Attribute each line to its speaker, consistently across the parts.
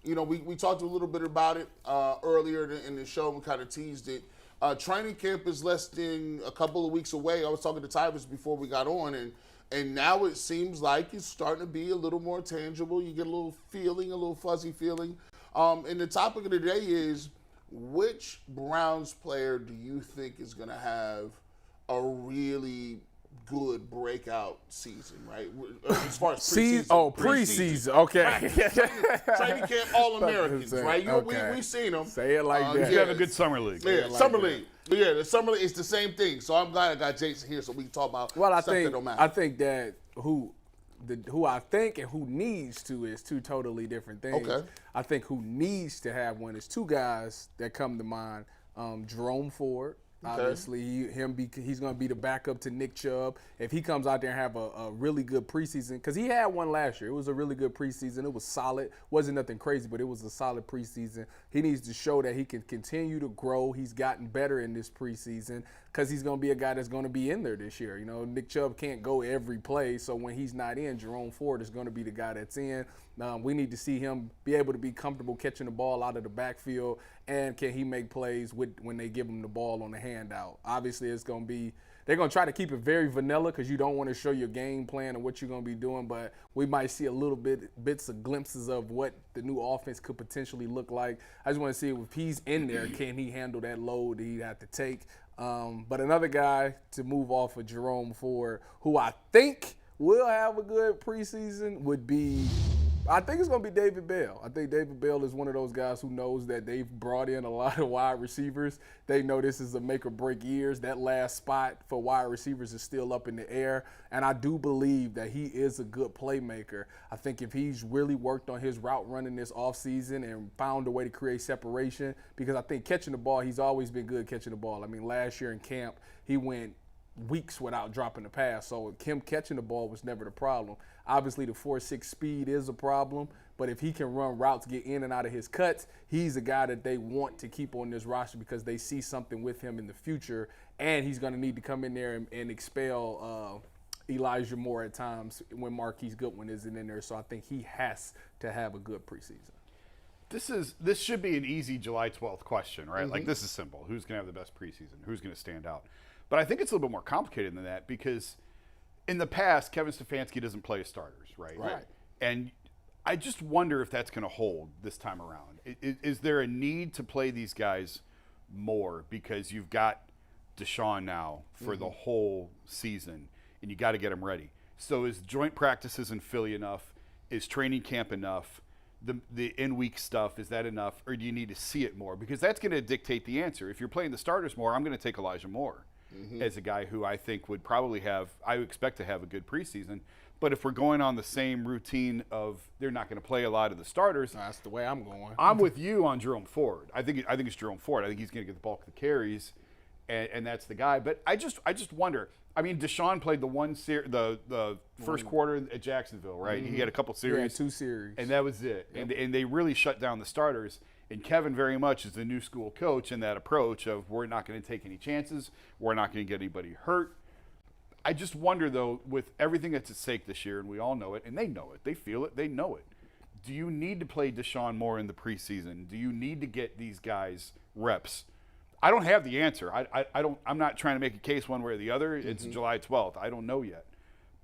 Speaker 1: we talked a little bit about it earlier in the show. We kind of teased it. Training camp is less than a couple of weeks away. I was talking to Tyvis before we got on, and now it seems like it's starting to be a little more tangible. You get a little feeling, a little fuzzy feeling. And the topic of the day is, which Browns player do you think is going to have a really good breakout season, right? As far as preseason.
Speaker 2: Preseason. Okay.
Speaker 1: Right. Training camp All-Americans, right?
Speaker 2: Okay.
Speaker 1: We've seen them.
Speaker 2: Say it like that.
Speaker 3: You have a good summer league.
Speaker 1: Yeah, summer league. Yeah, the summer league is the same thing. So I'm glad I got Jason here so we can talk about stuff that don't matter.
Speaker 2: I think that who I think and who needs to is two totally different things.
Speaker 1: Okay.
Speaker 2: I think who needs to have one is two guys that come to mind. Jerome Ford.
Speaker 1: Okay.
Speaker 2: Obviously, he's going to be the backup to Nick Chubb. If he comes out there and have a really good preseason, because he had one last year. It was a really good preseason. It was solid. Wasn't nothing crazy, but it was a solid preseason. He needs to show that he can continue to grow. He's gotten better in this preseason because he's going to be a guy that's going to be in there this year. Nick Chubb can't go every play, so when he's not in, Jerome Ford is going to be the guy that's in. We need to see him be able to be comfortable catching the ball out of the backfield, and can he make plays when they give him the ball on the handout. Obviously, they're going to try to keep it very vanilla because you don't want to show your game plan and what you're going to be doing, but we might see a little bits of glimpses of what the new offense could potentially look like. I just want to see if he's in there, can he handle that load that he'd have to take. But another guy to move off of Jerome Ford, who I think will have a good preseason, would be – I think it's going to be David Bell. I think David Bell is one of those guys who knows that they've brought in a lot of wide receivers. They know this is a make or break years. That last spot for wide receivers is still up in the air. And I do believe that he is a good playmaker. I think if he's really worked on his route running this offseason and found a way to create separation, because I think catching the ball, he's always been good catching the ball. I mean, last year in camp, he went weeks without dropping the pass. So him catching the ball was never the problem. Obviously, the 4.6 speed is a problem, but if he can run routes, get in and out of his cuts, he's a guy that they want to keep on this roster because they see something with him in the future, and he's going to need to come in there and expel Elijah Moore at times when Marquise Goodwin isn't in there. So I think he has to have a good preseason.
Speaker 3: This should be an easy July 12th question, right? Mm-hmm. Like, this is simple. Who's going to have the best preseason? Who's going to stand out? But I think it's a little bit more complicated than that because in the past, Kevin Stefanski doesn't play his starters, right?
Speaker 2: Right.
Speaker 3: And I just wonder if that's going to hold this time around. Is there a need to play these guys more because you've got Deshaun now for the whole season and you got to get them ready? So is joint practices in Philly enough? Is training camp enough? The in-week stuff, is that enough? Or do you need to see it more? Because that's going to dictate the answer. If you're playing the starters more, I'm going to take Elijah Moore. As a guy who I think would probably I would expect to have a good preseason. But if we're going on the same routine of they're not going to play a lot of the starters.
Speaker 2: That's the way I'm going.
Speaker 3: I'm with you on Jerome Ford. I think it's Jerome Ford. I think he's going to get the bulk of the carries, and that's the guy. But I just wonder. I mean, Deshaun played the first quarter at Jacksonville, right? He had a couple series.
Speaker 2: 2 series.
Speaker 3: And that was it. Yep. And they really shut down the starters. And Kevin very much is the new school coach in that approach of we're not going to take any chances. We're not going to get anybody hurt. I just wonder, though, with everything that's at stake this year, and we all know it, and they know it, they feel it, they know it. Do you need to play Deshaun more in the preseason? Do you need to get these guys reps? I don't have the answer. I'm not trying to make a case one way or the other. It's July 12th. I don't know yet.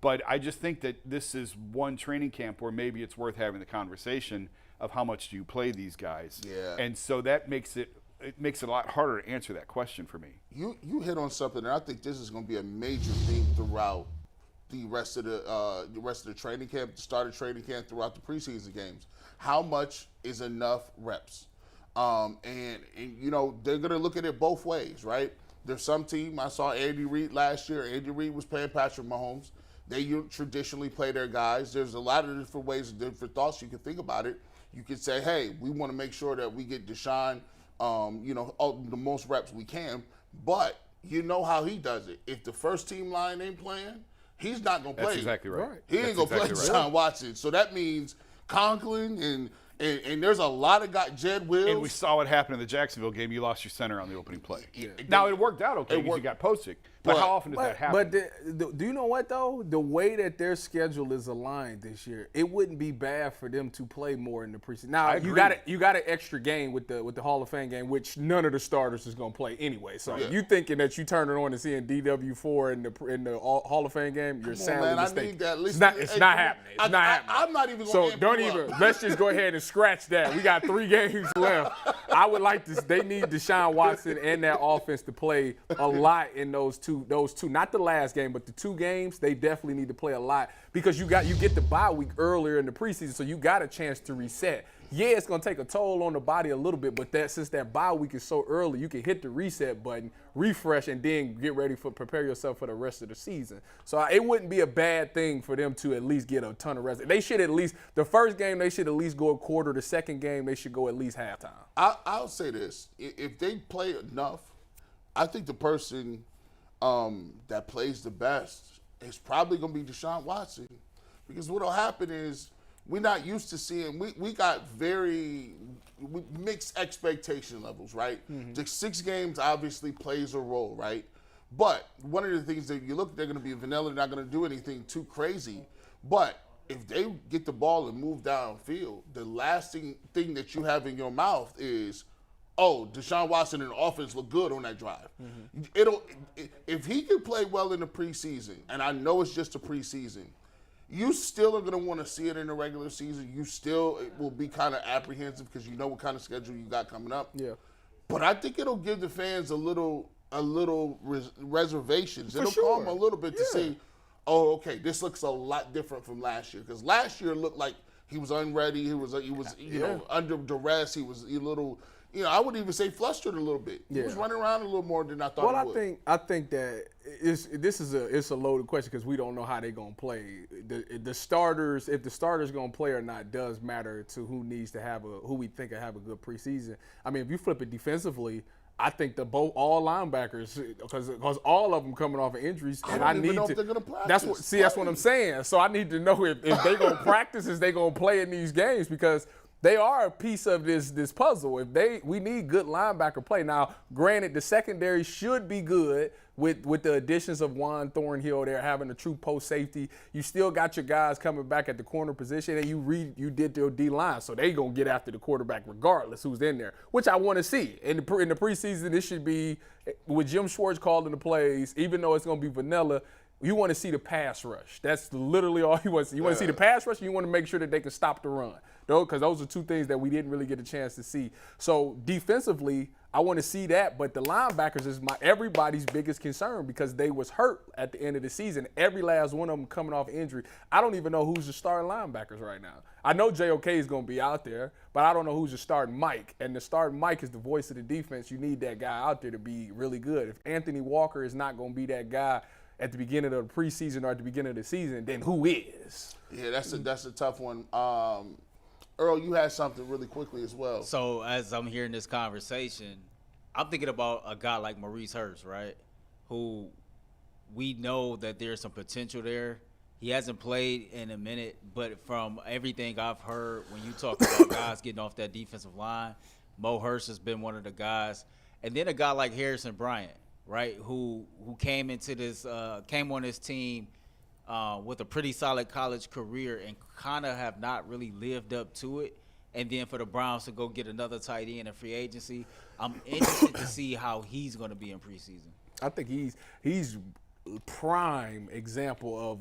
Speaker 3: But I just think that this is one training camp where maybe it's worth having the conversation of how much do you play these guys.
Speaker 1: Yeah.
Speaker 3: And so that makes it a lot harder to answer that question for me.
Speaker 1: You hit on something, and I think this is going to be a major theme throughout the rest of the training camp, the start of training camp, throughout the preseason games. How much is enough reps? And they're going to look at it both ways, right? There's some team, I saw Andy Reid last year. Andy Reid was playing Patrick Mahomes. They traditionally play their guys. There's a lot of different ways, different thoughts you can think about it. You could say, hey, we want to make sure that we get Deshaun, the most reps we can. But you know how he does it. If the first team line ain't playing, he's not going to play.
Speaker 3: That's exactly right.
Speaker 1: He ain't going to play Deshaun Watson. So that means Conklin and there's a lot of guys, Jed Wills.
Speaker 3: And we saw what happened in the Jacksonville game. You lost your center on the opening play. Now, it worked out okay because you got Posick. But how often does that happen?
Speaker 2: But do you know what though? The way that their schedule is aligned this year, it wouldn't be bad for them to play more in the preseason. Now you got an extra game with the Hall of Fame game, which none of the starters is going to play anyway. So you thinking that you turn it on and seeing DW4 in the Hall of Fame game, you're sadly mistaken. It's not happening. It's not happening.
Speaker 1: I'm not even.
Speaker 2: So don't even. Let's just go ahead and scratch that. We got 3 games left. I would like to. They need Deshaun Watson and that offense to play a lot in those two. Not the last game, but the 2 games, they definitely need to play a lot because you get the bye week earlier in the preseason, so you got a chance to reset. Yeah, it's gonna take a toll on the body a little bit, but since that bye week is so early, you can hit the reset button, refresh, and then get ready prepare yourself for the rest of the season. So it wouldn't be a bad thing for them to at least get a ton of rest. They should at least the first game they should at least go a quarter. The second game they should go at least halftime.
Speaker 1: I'll say this: if they play enough, I think the person that plays the best is probably going to be Deshaun Watson, because what'll happen is we're not used to seeing. We got very mixed expectation levels, right? The 6 games obviously plays a role, right? But one of the things that you look, they're going to be vanilla, they're not going to do anything too crazy. But if they get the ball and move downfield, the lasting thing that you have in your mouth is, oh, Deshaun Watson and the offense look good on that drive. If he can play well in the preseason, and I know it's just a preseason, you still are going to want to see it in the regular season. You still will be kind of apprehensive because you know what kind of schedule you got coming up.
Speaker 2: Yeah.
Speaker 1: But I think it'll give the fans a little reservations. It'll calm a little bit to say, oh, okay, this looks a lot different from last year, because last year looked like he was unready. He was you know, under duress. He was a little. You know, I would even say flustered a little bit. He was running around a little more than I thought he would.
Speaker 2: I think that it's a loaded question because we don't know how they're gonna play. The starters, if the starters gonna play or not, does matter to who we think will have a good preseason. I mean, if you flip it defensively, I think all linebackers, because all of them coming off of injuries,
Speaker 1: and I don't even know if they're gonna practice.
Speaker 2: That's what I'm saying. So I need to know if they gonna practice, is they gonna play in these games, because they are a piece of this puzzle. We need good linebacker play. Now, granted, the secondary should be good with the additions of Juan Thornhill there, having a true post safety. You still got your guys coming back at the corner position, and you did your D-line, so they gonna get after the quarterback regardless who's in there, which I want to see. In the preseason, this should be, with Jim Schwartz calling the plays, even though it's gonna be vanilla, you want to see the pass rush. That's literally all you want to see. You want to see the pass rush, and you want to make sure that they can stop the run, because those are 2 things that we didn't really get a chance to see. So defensively, I want to see that, but the linebackers is everybody's biggest concern, because they was hurt at the end of the season. Every last one of them coming off injury. I don't even know who's the starting linebackers right now. I know JOK is going to be out there, but I don't know who's the starting Mike. And the starting Mike is the voice of the defense. You need that guy out there to be really good. If Anthony Walker is not going to be that guy at the beginning of the preseason or at the beginning of the season, then who is?
Speaker 1: Yeah, that's a tough one. Earl, you had something really quickly as well.
Speaker 4: So as I'm hearing this conversation, I'm thinking about a guy like Maurice Hurst, right? Who we know that there's some potential there. He hasn't played in a minute, but from everything I've heard, when you talk about guys getting off that defensive line, Mo Hurst has been one of the guys. And then a guy like Harrison Bryant, right, who came into this came on this team with a pretty solid college career and kind of have not really lived up to it. And then for the Browns to go get another tight end in free agency, I'm interested to see how he's going to be in preseason.
Speaker 2: I think he's prime example of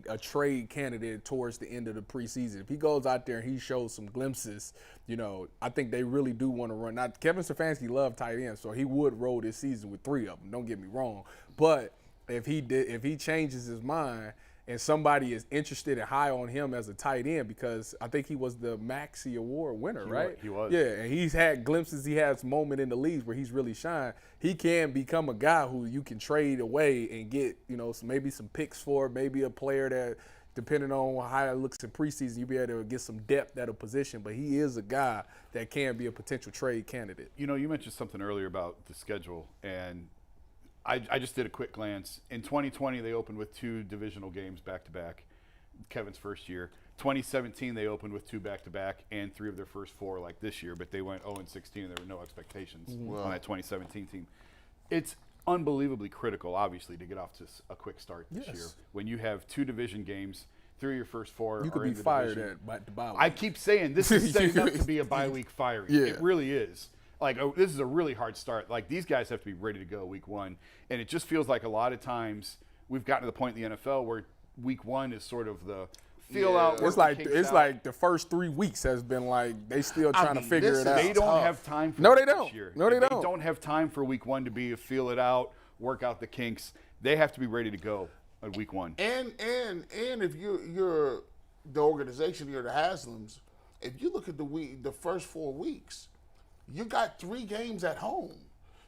Speaker 2: a trade candidate towards the end of the preseason. If he goes out there and he shows some glimpses, I think they really do want to run. Now, Kevin Stefanski loved tight ends, so he would roll this season with 3 of them. Don't get me wrong, but if he changes his mind and somebody is interested and high on him as a tight end, because I think he was the Maxey Award winner, right?
Speaker 3: He was.
Speaker 2: Yeah, and he's had glimpses. He has moment in the leagues where he's really shined. He can become a guy who you can trade away and get, maybe some picks for, maybe a player that, depending on how it looks in preseason, you'll be able to get some depth at a position. But he is a guy that can be a potential trade candidate.
Speaker 3: You mentioned something earlier about the schedule, and I just did a quick glance. In 2020, they opened with 2 divisional games back-to-back, Kevin's first year. 2017, they opened with 2 back-to-back and 3 of their first 4 like this year, but they went 0-16 and there were no expectations on that 2017 team. It's unbelievably critical, obviously, to get off to a quick start this year. When you have 2 division games, 3 of your first 4
Speaker 2: You could
Speaker 3: are
Speaker 2: be
Speaker 3: in the
Speaker 2: fired
Speaker 3: division.
Speaker 2: at the bye week.
Speaker 3: I keep saying this is setting up to be a bye week firing.
Speaker 2: Yeah.
Speaker 3: It really is. Like, this is a really hard start. Like, these guys have to be ready to go week 1. And it just feels like a lot of times we've gotten to the point in the NFL where week 1 is sort of the feel out.
Speaker 2: It's like the first 3 weeks has been like they still trying to figure it out.
Speaker 3: They don't have time for
Speaker 2: No,
Speaker 3: that
Speaker 2: they don't.
Speaker 3: this year.
Speaker 2: No, they don't.
Speaker 3: They don't have time for week 1 to be a feel it out, work out the kinks. They have to be ready to go at week 1.
Speaker 1: And if you're the organization, you're the Haslams, if you look at the first 4 weeks, you got 3 games at home.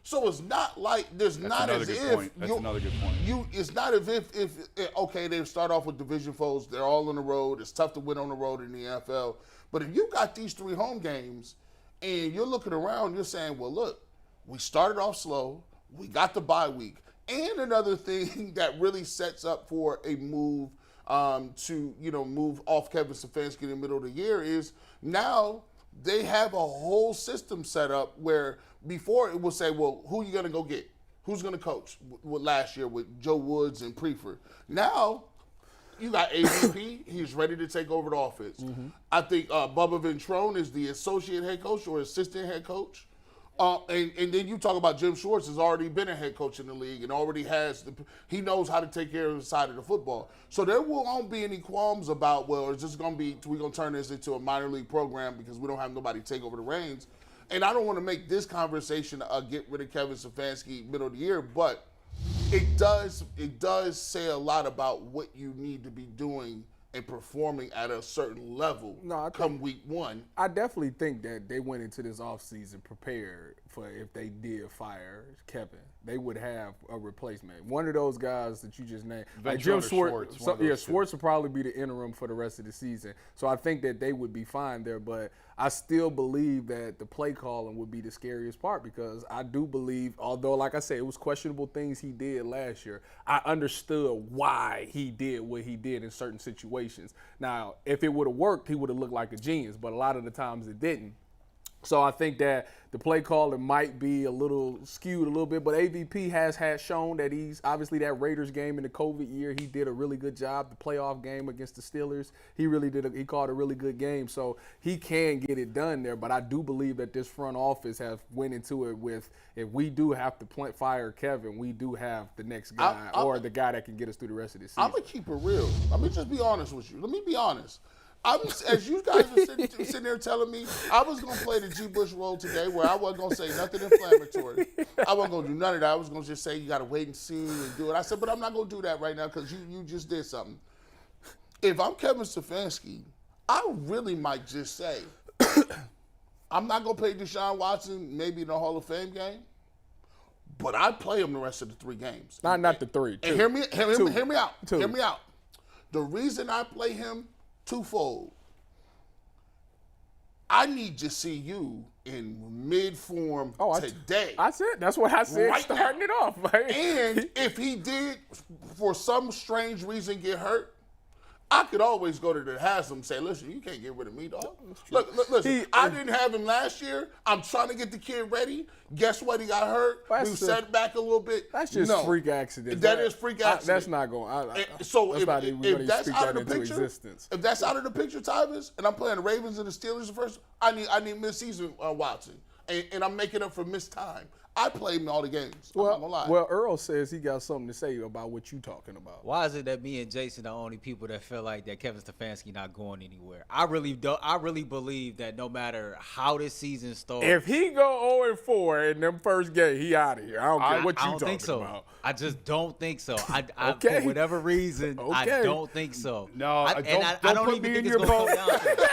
Speaker 1: So it's not like there's not as if
Speaker 3: That's another good point.
Speaker 1: It's not as if okay, they start off with division foes, they're all on the road. It's tough to win on the road in the NFL. But if you got these 3 home games and you're looking around, you're saying, well, look, we started off slow, we got the bye week. And another thing that really sets up for a move to move off Kevin Stefanski in the middle of the year is now they have a whole system set up where before it would say, well, who are you going to go get? Who's going to coach? With last year with Joe Woods and Prefer. Now you got AVP. He's ready to take over the offense. Mm-hmm. I think Bubba Ventrone is the associate head coach or assistant head coach. And then you talk about Jim Schwartz has already been a head coach in the league and already he knows how to take care of the side of the football. So there won't be any qualms about, well, it's just going to be, we're going to turn this into a minor league program because we don't have nobody take over the reins. And I don't want to make this conversation get rid of Kevin Stefanski middle of the year, but it does say a lot about what you need to be doing and performing at a certain level come week 1.
Speaker 2: I definitely think that they went into this offseason prepared for if they did fire Kevin, they would have a replacement. One of those guys that you just named. Like Jim Schwartz. Schwartz would probably be the interim for the rest of the season. So I think that they would be fine there. But I still believe that the play calling would be the scariest part because I do believe, although, like I said, it was questionable things he did last year, I understood why he did what he did in certain situations. Now, if it would have worked, he would have looked like a genius, but a lot of the times it didn't. So I think that the play caller might be a little skewed a little bit, but AVP has shown that he's obviously that Raiders game in the COVID year, he did a really good job. The playoff game against the Steelers, he called a really good game. So he can get it done there, but I do believe that this front office has went into it with, if we do have to fire Kevin, we do have the next guy or the guy that can get us through the rest of the season.
Speaker 1: I'm going to keep it real. Let me just be honest with you. Let me be honest. As you guys are sitting there telling me, I was going to play the G. Bush role today where I wasn't going to say nothing inflammatory. I wasn't going to do none of that. I was going to just say you got to wait and see and do it. I said, but I'm not going to do that right now because you just did something. If I'm Kevin Stefanski, I really might just say, I'm not going to play Deshaun Watson maybe in the Hall of Fame game, but I'd play him the rest of the 3 games.
Speaker 2: Not the 3.
Speaker 1: And hear me out.
Speaker 2: Two.
Speaker 1: Hear me out. The reason I play him twofold. I need to see you in mid-form today.
Speaker 2: That's what I said
Speaker 1: right
Speaker 2: starting
Speaker 1: now.
Speaker 2: it off. Right?
Speaker 1: And if he did, for some strange reason, get hurt, I could always go to the Haslam and say, listen, you can't get rid of me, dog. Look, listen, I didn't have him last year. I'm trying to get the kid ready. Guess what? He got hurt. We set back a little bit.
Speaker 2: That's just freak accident.
Speaker 1: That is freak accident.
Speaker 2: That's not going.
Speaker 1: So if that's out of the picture,
Speaker 2: existence.
Speaker 1: if that's out of the picture, Tyvis, and I'm playing the Ravens and the Steelers first, I need mid-season Watson, and I'm making up for missed time. I play him all the games. I'm not gonna lie.
Speaker 2: Well, Earl says he got something to say about what you talking about.
Speaker 4: Why is it that me and Jason are the only people that feel like that Kevin Stefanski not going anywhere? I really believe that no matter how this season starts,
Speaker 2: if he go 0-4 in them first game, he out of here. I don't care what you talking about.
Speaker 4: I just don't think so. I
Speaker 2: Okay.
Speaker 4: For whatever reason, I don't think so.
Speaker 3: No,
Speaker 4: I don't even think it's going to come down to that.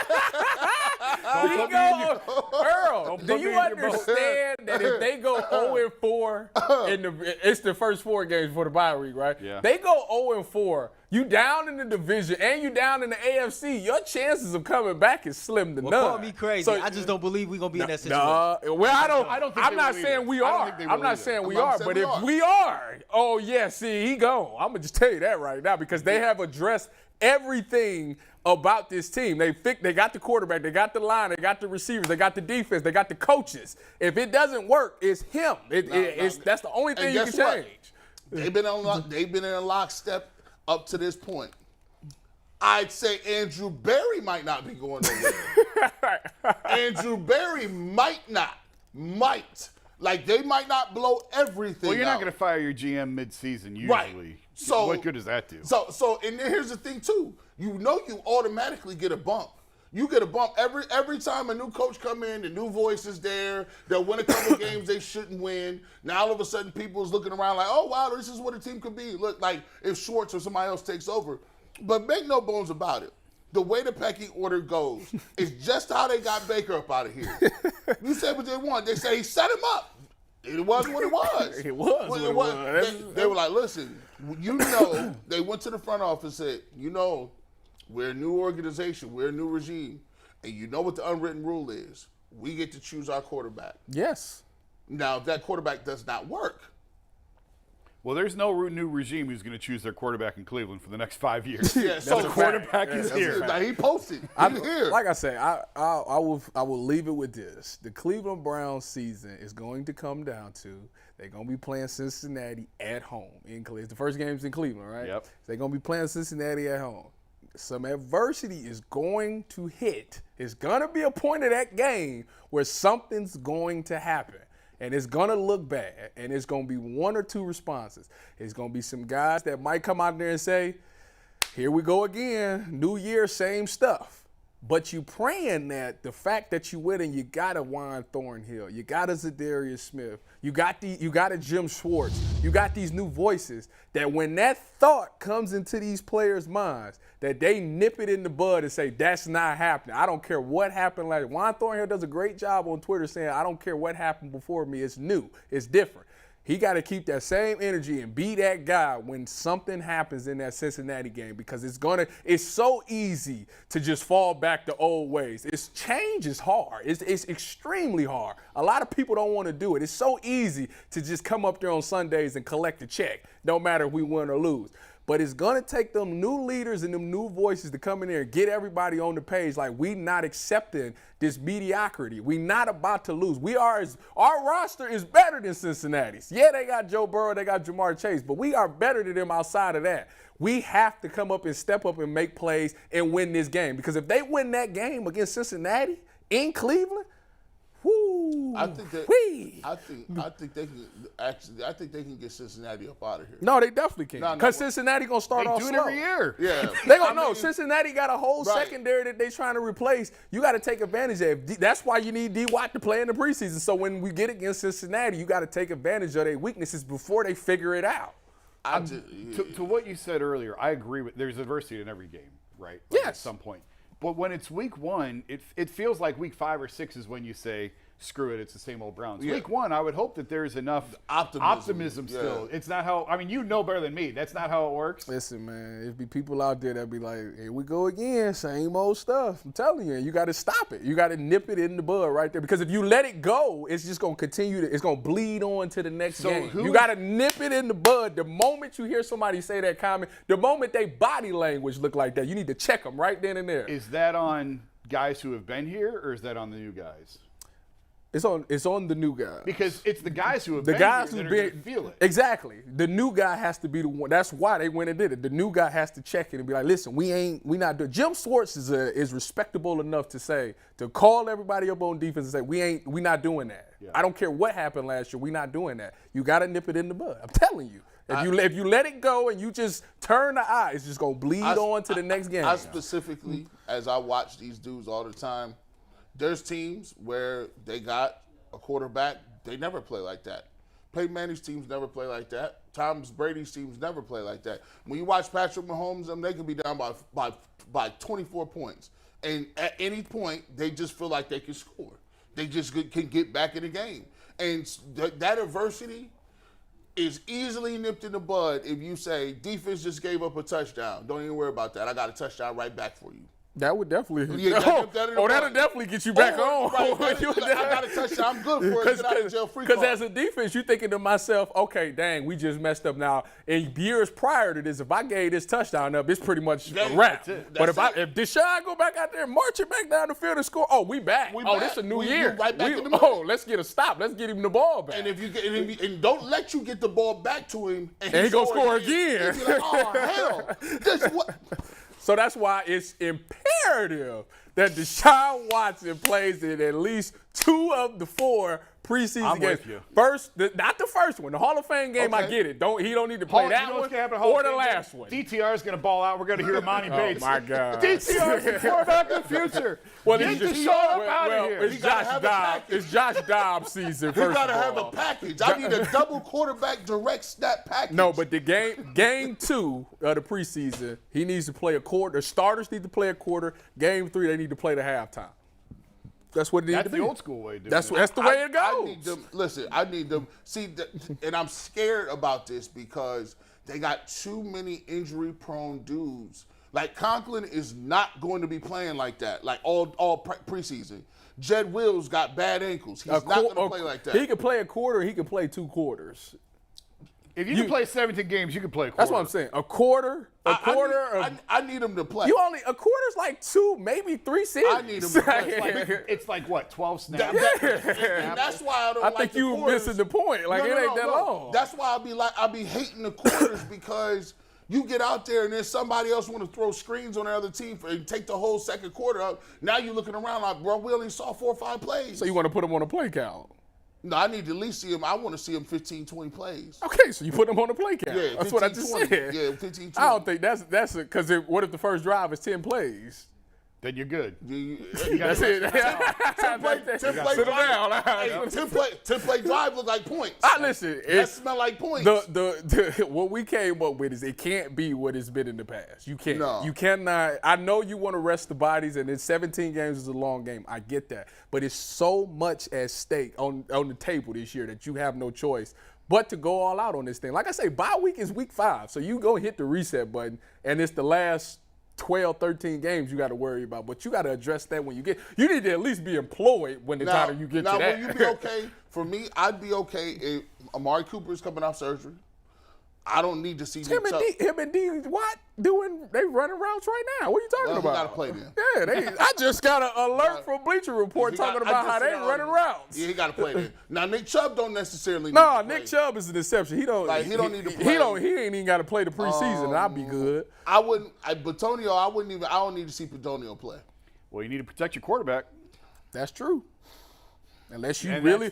Speaker 2: Earl, do you understand that if they go 0-4 it's the first 4 games for the bye week, right?
Speaker 3: Yeah.
Speaker 2: They go 0-4, you down in the division and you down in the AFC, your chances of coming back is slim to none.
Speaker 4: Call me crazy. I just don't believe we're going to be in that situation.
Speaker 2: Well,
Speaker 3: I don't think
Speaker 2: I'm not saying we are. I'm not saying we are, but if we are, he gone. I'm going to just tell you that right now because they have addressed everything about this team. They got the quarterback, they got the line, they got the receivers, they got the defense, they got the coaches. If it doesn't work, it's him. That's the only thing you can change.
Speaker 1: They've been in a lockstep up to this point. I'd say Andrew Berry might not be going nowhere. Andrew Berry might. Like, they might not blow everything
Speaker 3: Well, you're not
Speaker 1: out.
Speaker 3: going to fire your GM mid-season usually.
Speaker 1: Right. So
Speaker 3: what good does that do?
Speaker 1: So, and then here's the thing too. You automatically get a bump. You get a bump every time a new coach come in. The new voice is there. They'll win a couple games they shouldn't win. Now all of a sudden, people's looking around like, oh wow, this is what a team could be. Look, like if Schwartz or somebody else takes over. But make no bones about it. The way the pecking order goes is just how they got Baker up out of here. You said what they want. They say he set him up. It was what it was.
Speaker 2: It was what it was.
Speaker 1: They were like, listen, they went to the front office and said, we're a new organization, we're a new regime, and you know what the unwritten rule is. We get to choose our quarterback.
Speaker 2: Yes.
Speaker 1: Now, if that quarterback does not work,
Speaker 3: Well, there's no new regime who's going to choose their quarterback in Cleveland for the next 5 years.
Speaker 1: yeah, so
Speaker 3: the quarterback is here.
Speaker 1: Now, he posted. He's here.
Speaker 2: Like I say, I will leave it with this. The Cleveland Browns season is going to come down to they're going to be playing Cincinnati at home in Cleveland. The first game's in Cleveland, right?
Speaker 3: Yep.
Speaker 2: They're going to be playing Cincinnati at home. Some adversity is going to hit. It's going to be a point of that game where something's going to happen. And it's going to look bad, and it's going to be one or two responses. It's going to be some guys that might come out there and say, here we go again, new year, same stuff. But you praying that the fact that you win and you got a Juan Thornhill, you got a Zadarius Smith, you got a Jim Schwartz, you got these new voices, that when that thought comes into these players' minds, that they nip it in the bud and say, that's not happening. I don't care what happened last. Juan Thornhill does a great job on Twitter saying, I don't care what happened before me. It's new. It's different. He got to keep that same energy and be that guy when something happens in that Cincinnati game, because it's so easy to just fall back to old ways. Change is hard. It's extremely hard. A lot of people don't want to do it. It's so easy to just come up there on Sundays and collect a check, no matter if we win or lose. But it's going to take them new leaders and them new voices to come in there and get everybody on the page like we not accepting this mediocrity. We not about to lose. Our roster is better than Cincinnati's. Yeah, they got Joe Burrow, they got Jamar Chase, but we are better than them outside of that. We have to come up and step up and make plays and win this game. Because if they win that game against Cincinnati in Cleveland, whoo,
Speaker 1: I think they can get Cincinnati up out of here.
Speaker 2: No, they definitely can.
Speaker 1: No,
Speaker 2: Because Cincinnati gonna start off
Speaker 3: They do
Speaker 2: slow.
Speaker 3: it every year.
Speaker 1: Yeah.
Speaker 2: They gonna know. Cincinnati got a whole
Speaker 1: Right.
Speaker 2: secondary that they trying to replace. You got to take advantage of it. That's why you need D. Watt to play in the preseason. So when we get against Cincinnati, you got to take advantage of their weaknesses before they figure it out.
Speaker 3: To what you said earlier, I agree with. There's adversity in every game, right? Like
Speaker 2: Yes.
Speaker 3: At some point. But when it's week one, it feels like week 5 or 6 is when you say, screw it, it's the same old Browns.
Speaker 1: Yeah.
Speaker 3: Week 1, I would hope that there's enough optimism still.
Speaker 1: Yeah.
Speaker 3: It's not how, I mean, you know better than me. That's not how it works.
Speaker 2: Listen, man, there'd be people out there that be like, here we go again, same old stuff. I'm telling you, you got to stop it. You got to nip it in the bud right there. Because if you let it go, it's just going to continue it's going to bleed on to the next game. You got to nip it in the bud. The moment you hear somebody say that comment, the moment they body language look like that, you need to check them right then and there.
Speaker 3: Is that on guys who have been here, or is that on the new guys?
Speaker 2: It's on the new guy.
Speaker 3: Because it's the guys who have
Speaker 2: The
Speaker 3: been
Speaker 2: guys
Speaker 3: here
Speaker 2: who
Speaker 3: that are going to feel it.
Speaker 2: Exactly. The new guy has to be the one. That's why they went and did it. The new guy has to check it and be like, listen, we not doing. Jim Schwartz is respectable enough to call everybody up on defense and say, we not doing that.
Speaker 3: Yeah.
Speaker 2: I don't care what happened last year. We not doing that. You got to nip it in the bud. I'm telling you. If you let it go and you just turn the eye, it's just gonna bleed on to the next game.
Speaker 1: I specifically, as I watch these dudes all the time, there's teams where they got a quarterback, they never play like that. Peyton Manning's teams never play like that. Tom Brady's teams never play like that. When you watch Patrick Mahomes, they can be down by 24 points. And at any point, they just feel like they can score. They just can get back in the game. And that adversity is easily nipped in the bud if you say, defense just gave up a touchdown. Don't even worry about that. I got a touchdown right back for you.
Speaker 2: That would definitely.
Speaker 1: Yeah,
Speaker 2: that'll definitely get you back on.
Speaker 1: Right, I got a touchdown. I'm good for it. Get out of jail free card.
Speaker 2: Because as a defense, you're thinking to myself, okay, dang, we just messed up now. In years prior to this, if I gave this touchdown up, it's pretty much a wrap. But if Deshaun go back out there and march it back down the field and score, we back. This is a new year.
Speaker 1: Right back in the middle.
Speaker 2: Let's get a stop. Let's get him the ball back.
Speaker 1: And if you get and don't let you get the ball back to him, and
Speaker 2: he gonna score again.
Speaker 1: Be like, oh hell, this what.
Speaker 2: So that's why it's imperative that Deshaun Watson plays in at least 2 of the 4 preseason games.
Speaker 3: With you.
Speaker 2: Not the first one. The Hall of Fame game, I get it. He don't need to play that one or the last one.
Speaker 3: DTR is going to ball out. We're going to hear Monty Bates.
Speaker 2: Oh, my God.
Speaker 3: DTR is the quarterback of the future. Well, get Deshaun up out of here.
Speaker 2: It's Josh Dobbs. It's Josh Dobbs season, first of all.
Speaker 1: We got to have a package. I need a double quarterback direct snap package.
Speaker 2: No, but the game 2 of the preseason, he needs to play a quarter. The starters need to play a quarter. Game 3, they need to play the halftime. That's what it needs to be.
Speaker 3: That's the old school way, dude.
Speaker 2: That's the way it goes.
Speaker 1: I need them. See, and I'm scared about this because they got too many injury-prone dudes. Like Conklin is not going to be playing like that, like all preseason. Jed Wills got bad ankles. He's not going to play like that.
Speaker 2: He can play a quarter. He can play 2 quarters.
Speaker 3: If you can play 17 games, you can play a quarter.
Speaker 2: That's what I'm saying. A quarter.
Speaker 1: I need him to play.
Speaker 2: A quarter's like 2, maybe 3 series.
Speaker 1: I need him to play.
Speaker 3: It's like what, 12 snaps?
Speaker 1: And that's why I don't like the quarters.
Speaker 2: I think you missing the point. Like it ain't that long.
Speaker 1: That's why I'll be hating the quarters because you get out there and then somebody else want to throw screens on the other team and take the whole second quarter up. Now you're looking around like, bro, we only saw 4 or 5 plays.
Speaker 2: So you want to put him on a play count?
Speaker 1: No, I need to at least see him. I want to see him 15, 20 plays.
Speaker 2: Okay, so you put him on the play count.
Speaker 1: Yeah,
Speaker 2: that's what I just
Speaker 1: 20.
Speaker 2: said.
Speaker 1: Yeah, 15, 20.
Speaker 2: I don't think that's because what if the first drive is 10 plays?
Speaker 3: Then you're good.
Speaker 2: That's it.
Speaker 1: 10-play drive look like points.
Speaker 2: Listen,
Speaker 1: that smell like points.
Speaker 2: What we came up with is it can't be what it's been in the past. You can't.
Speaker 1: No.
Speaker 2: You cannot. I know you want to rest the bodies, and 17 games is a long game. I get that, but it's so much at stake on the table this year that you have no choice but to go all out on this thing. Like I say, bye week is week 5, so you go hit the reset button, and it's the last 12, 13 games you got to worry about. But you got to address that when you need to at least be employed when the time you get to that.
Speaker 1: Now, will you be okay? For me, I'd be okay if Amari Cooper is coming off surgery. I don't need to see
Speaker 2: him and D Watt they running routes right now. What are you talking about?
Speaker 1: He got to play then.
Speaker 2: Yeah, I just got an alert from Bleacher Report talking about how they running routes.
Speaker 1: Yeah, he got to play then. Now Nick Chubb don't necessarily need
Speaker 2: to
Speaker 1: play.
Speaker 2: Nick Chubb is an exception. He don't need to play. He ain't even got to play the preseason, and I'll be good.
Speaker 1: I don't need to see Petonio play.
Speaker 3: Well, you need to protect your quarterback.
Speaker 2: That's true. Unless you really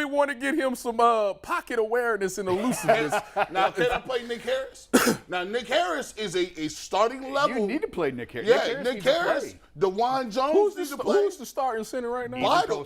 Speaker 2: want to get him some pocket awareness and elusiveness.
Speaker 1: Now, can I play Nick Harris? Now, Nick Harris is a starting level.
Speaker 3: You need to play Nick Harris.
Speaker 1: Yeah, Nick Harris. DeJuan Jones needs to play.
Speaker 2: Who's the starting center right now?
Speaker 1: Vital.